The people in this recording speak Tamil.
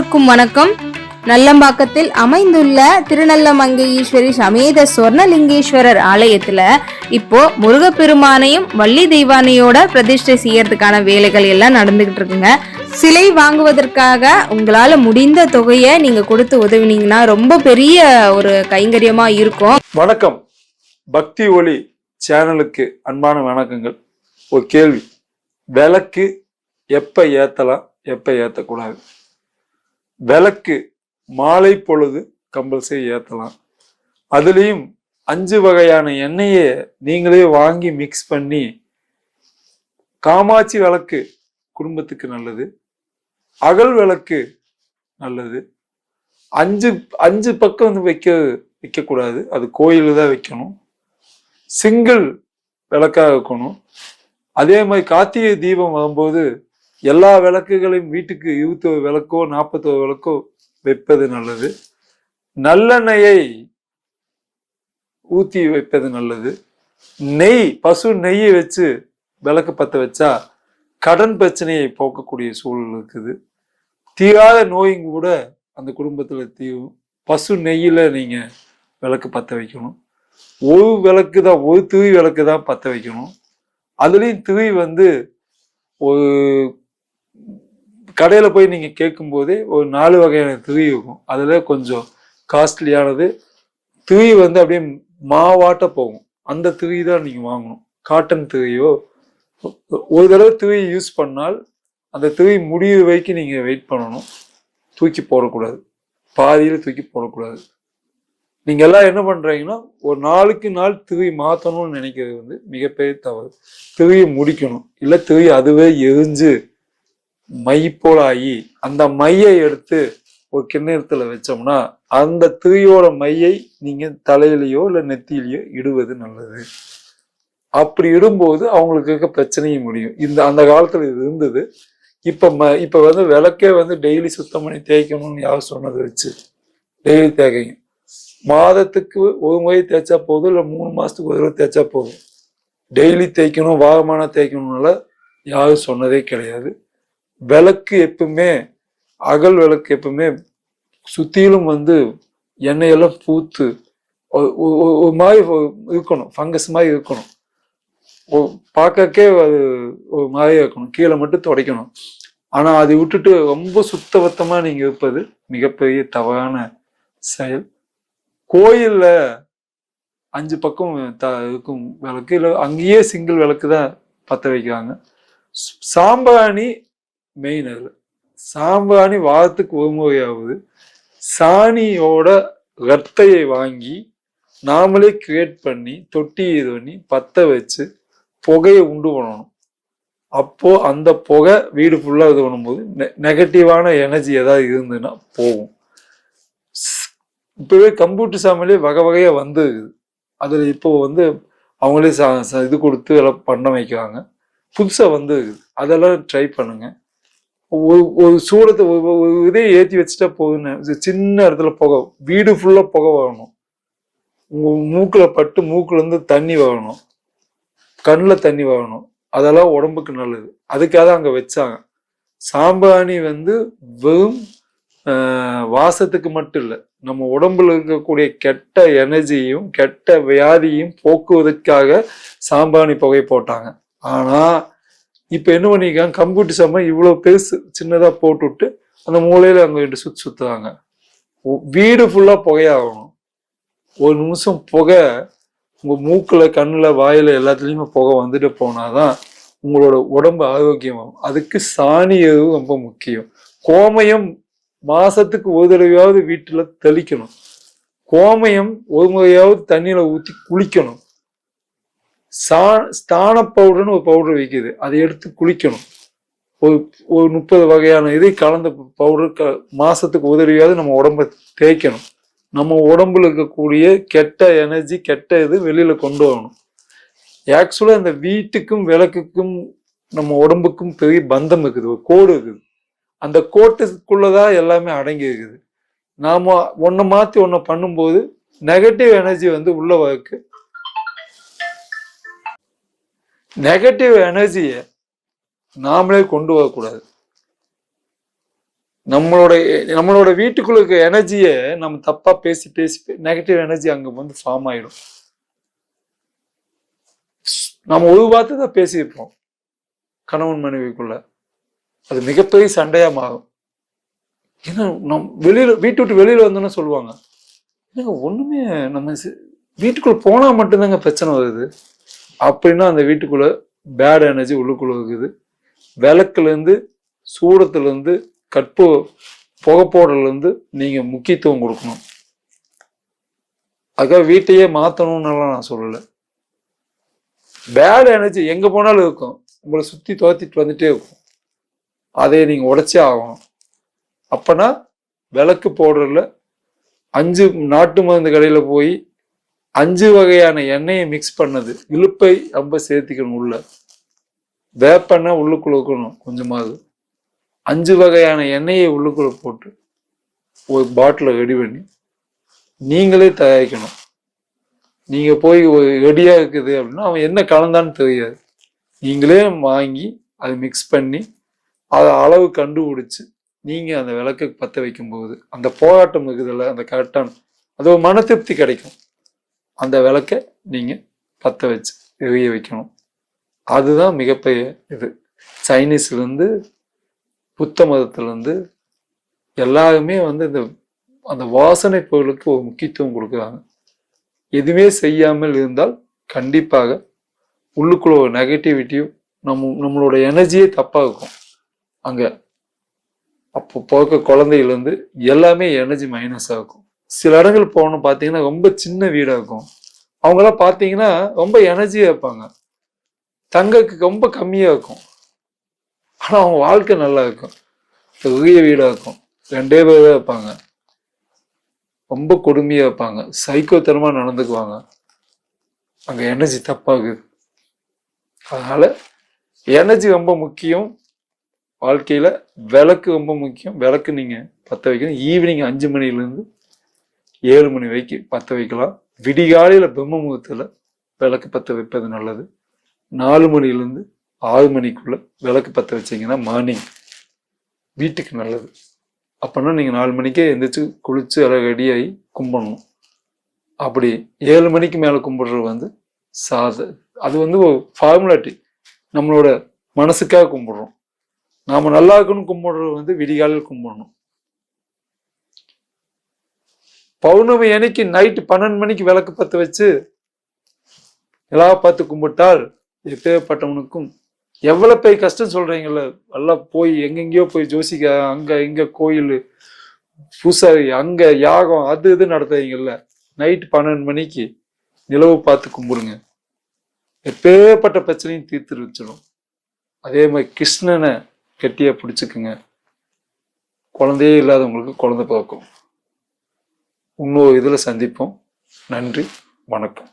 அனைவருக்கும் வணக்கம். நல்லம்பாக்கத்தில் அமைந்துள்ள திருநல்லமங்கை ஈஸ்வரி சமேத சொர்ணலிங்கேஸ்வரர் ஆலயத்துல இப்போ முருகப்பெருமானையும் வள்ளி தெய்வானையோட பிரதிஷ்டை செய்யறதுக்கான வேலைகள் எல்லாம் நடந்துகிட்டு இருக்குங்க. சிலை வாங்குவதற்காக உங்களால முடிந்த தொகையை நீங்க கொடுத்து உதவினீங்கன்னா ரொம்ப பெரிய ஒரு கைங்கரியமா இருக்கும். வணக்கம், பக்தி ஒளி சேனலுக்கு அன்பான வணக்கங்கள். ஒரு கேள்வி, விளக்கு எப்ப ஏத்தலாம், எப்ப ஏத்தக்கூடாது? விளக்கு மாலை பொழுது கம்பல்சரி ஏத்தலாம். அதுலேயும் 5 வகையான எண்ணெயை நீங்களே வாங்கி மிக்ஸ் பண்ணி, காமாட்சி விளக்கு குடும்பத்துக்கு நல்லது, அகல் விளக்கு நல்லது. அஞ்சு பக்கம் வந்து வைக்கக்கூடாது, அது கோயிலில் தான் வைக்கணும். சிங்கிள் விளக்காக இருக்கணும். அதே மாதிரி கார்த்திகை தீபம் வரும்போது எல்லா விளக்குகளையும் வீட்டுக்கு 20 விளக்கோ 40 விளக்கோ வைப்பது நல்லது. நல்லெண்ணெயை ஊற்றி வைப்பது நல்லது. நெய், பசு நெய்யை வச்சு விளக்கு பற்ற வச்சா கடன் பிரச்சனையை போக்கக்கூடிய சூழல் இருக்குது. தீராத நோயும் கூட அந்த குடும்பத்துல தீரும். பசு நெய்யில நீங்க விளக்கு பற்ற வைக்கணும். ஒரு விளக்கு தான், ஒரு திரி விளக்கு தான் பற்ற வைக்கணும். அதுலேயும் திரி வந்து ஒரு கடையில போய் நீங்க கேட்கும் போதே ஒரு 4 வகையான திரி இருக்கும். அதுல கொஞ்சம் காஸ்ட்லியானது திரி வந்து அப்படியே மாவாட்ட போகும். அந்த திரி தான் நீங்க வாங்கணும். காட்டன் திரியோ, ஒரு தடவை திரி யூஸ் பண்ணால் அந்த திரி முடிவு வரைக்கும் நீங்க வெயிட் பண்ணணும். தூக்கி போடக்கூடாது, பாதியில் தூக்கி போடக்கூடாது. நீங்க எல்லாம் என்ன பண்றீங்கன்னா, ஒரு நாளுக்கு நாள் திரி மாற்றணும்னு நினைக்கிறது வந்து மிகப்பெரிய தவறு. திரியை முடிக்கணும். இல்லை திரி அதுவே எரிஞ்சு மை போல ஆகி அந்த மையை எடுத்து ஒரு கிண்ணத்துல வச்சோம்னா அந்த திரியோட மையை நீங்க தலையிலையோ இல்லை நெத்தியிலையோ இடுவது நல்லது. அப்படி இடும்போது அவங்களுக்கு இருக்க பிரச்சனையும் முடியும். அந்த காலத்துல இது இருந்தது. இப்ப வந்து விளக்கே வந்து டெய்லி சுத்தம் பண்ணி தேய்க்கணும்னு யாரும் சொன்னதை வச்சு டெய்லி தேய்க்கணும். மாதத்துக்கு ஒரு முறை தேய்ச்சா போதும், இல்லை 3 மாசத்துக்கு ஒரு தடவை தேய்ச்சா போதும். டெய்லி தேய்க்கணும், வாரமான தேய்க்கணும்னால யாரும் சொன்னதே கிடையாது. விளக்கு எப்பவுமே, அகல் விளக்கு எப்பவுமே சுத்திலும் வந்து எண்ணெயெல்லாம் பூத்து ஒரு மாதிரி இருக்கணும், ஃபங்கஸ் மாதிரி இருக்கணும். பார்க்கக்கே அது ஒரு மாதிரியா இருக்கணும். கீழே மட்டும் துடைக்கணும். ஆனா அதை விட்டுட்டு ரொம்ப சுத்தபத்தமா நீங்க இருப்பது மிகப்பெரிய தவறான செயல். கோயில்ல 5 பக்கம் இருக்கும் விளக்கு, இல்லை அங்கேயே சிங்கிள் விளக்கு தான் பற்ற வைக்கிறாங்க. சாம்பிராணி மெயின். அதில் சாம்பிராணி வாரத்துக்கு ஒரு முறையாவது சாணியோட ரத்தையை வாங்கி நாமளே கிரியேட் பண்ணி தொட்டி இது பண்ணி பற்ற வச்சு புகையை உண்டு பண்ணணும். அப்போ அந்த புகை வீடு ஃபுல்லா இது பண்ணும்போது நெகட்டிவான எனர்ஜி ஏதாவது இருந்ததுன்னா போகும். இப்பவே கம்ப்யூட்டர் சாமிலே வகை வகையா வந்துருக்குது. அதுல இப்போ வந்து அவங்களே இது கொடுத்து எல்லாம் பண்ண வைக்கிறாங்க. புதுசா வந்துருக்குது. அதெல்லாம் ட்ரை பண்ணுங்க. ஒரு சூடத்தை ஒரு இதை ஏற்றி வச்சுட்டா போதுன்னு, சின்ன இடத்துல புகை, வீடு ஃபுல்லா புகை வரணும். உங்க மூக்குல பட்டு மூக்குல இருந்து தண்ணி வரணும், கண்ணில் தண்ணி வரணும். அதெல்லாம் உடம்புக்கு நல்லது. அதுக்காக அங்க வச்சாங்க. சாம்பிராணி வந்து வெறும் வாசத்துக்கு மட்டும் இல்லை, நம்ம உடம்புல இருக்கக்கூடிய கெட்ட எனர்ஜியும் கெட்ட வியாதியும் போக்குவதற்காக சாம்பிராணி புகை போட்டாங்க. ஆனா இப்ப என்ன பண்ணிருக்காங்க, கம்ப்யூட்டர் சாம்பா இவ்வளவு பெருசு சின்னதா போட்டுவிட்டு அந்த மூலையில அங்க சுத்துறாங்க. வீடு ஃபுல்லா புகையாகணும். ஒரு நிமிஷம் புகை உங்க மூக்குல, கண்ணுல, வாயில எல்லாத்துலயுமே புகை வந்துட்டு போனாதான் உங்களோட உடம்பு ஆரோக்கியமாகும். அதுக்கு சாணி எருவு ரொம்ப முக்கியம். கோமயம் மாசத்துக்கு ஒரு தடவையாவது வீட்டுல தெளிக்கணும். கோமயம் ஒரு முறையாவது தண்ணியில ஊற்றி குளிக்கணும். ஸ்தான பவுடர்னு ஒரு பவுடர் விற்கிது, அதை எடுத்து குளிக்கணும். ஒரு 30 வகையான இதை கலந்த பவுடர் மாசத்துக்கு உதவியாவது நம்ம உடம்ப தேய்க்கணும். நம்ம உடம்புல இருக்கக்கூடிய கெட்ட எனர்ஜி, கெட்ட இது வெளியில கொண்டு வரணும். ஆக்சுவலா இந்த வீட்டுக்கும் விளக்குக்கும் நம்ம உடம்புக்கும் பெரிய பந்தம் இருக்குது, ஒரு கோடு இருக்குது. அந்த கோட்டுக்குள்ளதான் எல்லாமே அடங்கி இருக்குது. நாம ஒன்ன மாத்தி ஒன்ன பண்ணும்போது நெகட்டிவ் எனர்ஜி வந்து உள்ள வருக்கு. நெகட்டிவ் எனர்ஜியை நாமளே கொண்டு வரக்கூடாது. நம்மளோட வீட்டுக்குள்ள இருக்க எனர்ஜியை நம்ம தப்பா பேசி பேசி நெகட்டிவ் எனர்ஜி அங்க வந்து ஃபார்ம் ஆயிடும். நம்ம ஒரு வார்த்தை தான் பேசியிருப்போம் கணவன் மனைவிக்குள்ள, அது மிகப்பெரிய சண்டையா மாறும். ஏன்னா வீட்டு விட்டு வெளியில வந்தோன்னு சொல்லுவாங்க, ஒண்ணுமே நம்ம வீட்டுக்குள்ள போனா மட்டும்தாங்க பிரச்சனை வருது அப்படின்னா அந்த வீட்டுக்குள்ள பேட் எனர்ஜி உள்ளுக்குள்ள இருக்குது. விளக்குல இருந்து, சூடத்துல இருந்து, புகை போடுறதுல இருந்து நீங்க முக்கியத்துவம் கொடுக்கணும். அதுக்காக வீட்டையே மாத்தணும்னு நான் சொல்லல. பேட் எனர்ஜி எங்க போனாலும் இருக்கும், உங்களை சுத்தி துரத்திட்டு வந்துட்டே இருக்கும். அதை நீங்க உடைச்சே ஆகணும். அப்பனா விளக்கு போடுறதுல 5 நாட்டு மருந்து கடையில போய் 5 வகையான எண்ணெயை மிக்ஸ் பண்ணது, இழுப்பை ரொம்ப சேர்த்திக்கணும். உள்ள வேப்பெண்ணெய் உள்ளுக்குள்ள இருக்கணும் கொஞ்சமாவது. 5 வகையான எண்ணெயை உள்ளுக்குள்ள போட்டு ஒரு பாட்டில ரெடி பண்ணி நீங்களே தயாரிக்கணும். நீங்க போய் ஒரு ரெடியா இருக்குது அப்படின்னா அவன் என்ன கலந்தான்னு தெரியாது. நீங்களே வாங்கி அதை மிக்ஸ் பண்ணி அதை அளவு கண்டுபிடிச்சு நீங்க அந்த விளக்கு பற்ற வைக்கும் போது அந்த போராட்டம் இருக்குதுல்ல, அந்த கரெக்டான அது ஒரு மன திருப்தி கிடைக்கும். அந்த விளக்கை நீங்க பற்ற வச்சு எரிய வைக்கணும். அதுதான் மிகப்பெரிய இது. சைனீஸ்ல இருந்து புத்த மதத்துல இருந்து எல்லாருமே வந்து அந்த வாசனை பொருளுக்கு ஒரு முக்கியத்துவம் கொடுக்குறாங்க. எதுவுமே செய்யாமல் இருந்தால் கண்டிப்பாக உள்ளுக்குள்ள ஒரு நெகட்டிவிட்டியும் நம்மளோட எனர்ஜியே தப்பா இருக்கும். அங்க அப்போ போக்க குழந்தையிலேருந்து எல்லாமே எனர்ஜி மைனஸாக இருக்கும். சில இடங்கள் போகணும் பார்த்தீங்கன்னா ரொம்ப சின்ன வீடாக இருக்கும். அவங்களாம் பார்த்தீங்கன்னா ரொம்ப எனர்ஜியாக இருப்பாங்க. தங்கக்கு ரொம்ப கம்மியாக இருக்கும், ஆனால் அவங்க வாழ்க்கை நல்லா இருக்கும். பெரிய வீடாக இருக்கும், 2 பேர் தான் இருப்பாங்க, ரொம்ப கொடுமையாக இருப்பாங்க, சைக்கோத்தனமாக நடந்துக்குவாங்க. அங்கே எனர்ஜி தப்பாகுது. அதனால எனர்ஜி ரொம்ப முக்கியம். வாழ்க்கையில விளக்கு ரொம்ப முக்கியம். விளக்கு நீங்க பற்ற வைக்கணும். ஈவினிங் 5 மணிலேருந்து 7 மணி வரைக்கும் பற்ற வைக்கலாம். விடிகாலையில பிரம்ம முகூர்த்தத்துல விளக்கு பற்ற வைப்பது நல்லது. 4 மணிலேருந்து 6 மணிக்குள்ள விளக்கு பற்ற வச்சீங்கன்னா மார்னிங் வீட்டுக்கு நல்லது. அப்படின்னா நீங்க 4 மணிக்கே எந்திரிச்சு குளிச்சு எல்லாம் ரெடியாகி கும்பிடணும். அப்படி 7 மணிக்கு மேல கும்பிடுறது வந்து அது வந்து ஒரு ஃபார்முலாட்டி. நம்மளோட மனசுக்காக கும்பிடுறோம். நாம நல்லா இருக்கணும் கும்பிடுறது வந்து விடிகாலில் கும்பிடணும். பௌர்ணமி அன்னைக்கு நைட்டு 12 மணிக்கு விளக்கு பற்ற வச்சு எல்லாம் பார்த்து கும்பிட்டால் எப்பேற்பட்டவனுக்கும் எவ்வளவு பெரிய கஷ்டம் சொல்றீங்கல்ல, எல்லாம் போய் எங்கெங்கயோ போய் ஜோசிக்க, அங்க இங்க கோயில் பூசாரி, அங்க யாகம், அது இது நடத்துறீங்கல்ல, நைட்டு 12 மணிக்கு நிலவு பார்த்து கும்பிடுங்க. எப்பேற்பட்ட பிரச்சனையும் தீர்த்து வச்சிடும். அதே மாதிரி கிருஷ்ணனை கெட்டியா பிடிச்சுக்குங்க. குழந்தையே இல்லாதவங்களுக்கு குழந்தை பிறக்கும். இன்னொரு இதுல சந்திப்போம். நன்றி, வணக்கம்.